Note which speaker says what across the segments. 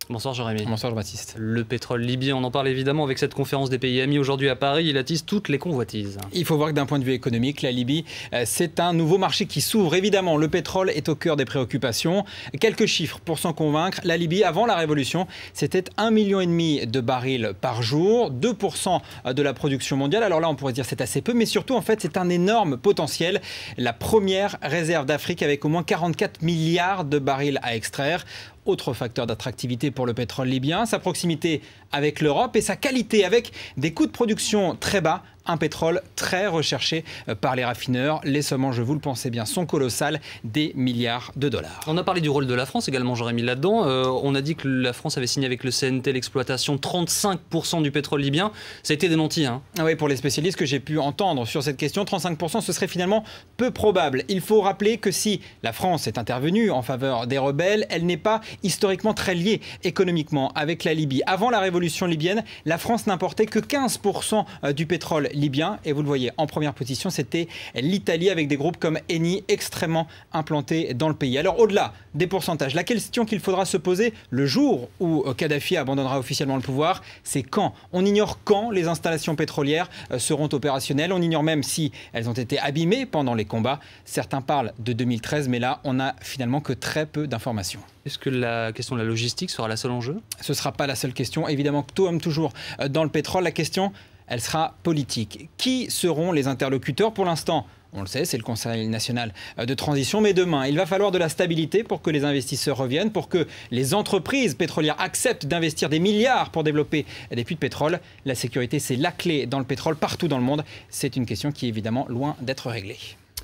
Speaker 1: Bonsoir Jérémy.
Speaker 2: Bonsoir Jean-Baptiste.
Speaker 1: Le pétrole libyen, on en parle évidemment avec cette conférence des pays amis aujourd'hui à Paris, il attise toutes les convoitises.
Speaker 2: Il faut voir que d'un point de vue économique, la Libye, c'est un nouveau marché qui s'ouvre. Évidemment, le pétrole est au cœur des préoccupations. Quelques chiffres pour s'en convaincre. La Libye, avant la révolution, c'était 1,5 million de barils par jour, 2% de la production mondiale. Alors là, on pourrait se dire c'est assez peu, mais surtout, en fait, c'est un énorme potentiel. La première réserve d'Afrique avec au moins 44 milliards de barils à extraire. Autre facteur d'attractivité pour le pétrole libyen, sa proximité avec l'Europe et sa qualité avec des coûts de production très bas. Un pétrole très recherché par les raffineurs. Les sommes, je vous le pensez bien, sont colossales, des milliards de dollars.
Speaker 1: On a parlé du rôle de la France également, Jérémy, là-dedans. On a dit que la France avait signé avec le CNT l'exploitation 35% du pétrole libyen. Ça a été démenti, hein.
Speaker 2: Oui, pour les spécialistes que j'ai pu entendre sur cette question, 35%, ce serait finalement peu probable. Il faut rappeler que si la France est intervenue en faveur des rebelles, elle n'est pas historiquement très liée économiquement avec la Libye. Avant la révolution libyenne, la France n'importait que 15% du pétrole libyen. Et vous le voyez, en première position, c'était l'Italie avec des groupes comme Eni extrêmement implantés dans le pays. Alors au-delà des pourcentages, la question qu'il faudra se poser le jour où Kadhafi abandonnera officiellement le pouvoir, c'est quand. On ignore quand les installations pétrolières seront opérationnelles. On ignore même si elles ont été abîmées pendant les combats. Certains parlent de 2013, mais là, on n'a finalement que très peu d'informations.
Speaker 1: Est-ce que la question de la logistique sera la seule en jeu?
Speaker 2: Ce ne sera pas la seule question. Évidemment, comme toujours dans le pétrole, la question, elle sera politique. Qui seront les interlocuteurs? Pour l'instant, on le sait, c'est le Conseil national de transition. Mais demain, il va falloir de la stabilité pour que les investisseurs reviennent, pour que les entreprises pétrolières acceptent d'investir des milliards pour développer des puits de pétrole. La sécurité, c'est la clé dans le pétrole partout dans le monde. C'est une question qui est évidemment loin d'être réglée.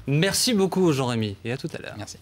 Speaker 1: Merci beaucoup Jean-Rémy et à tout à l'heure.
Speaker 2: Merci.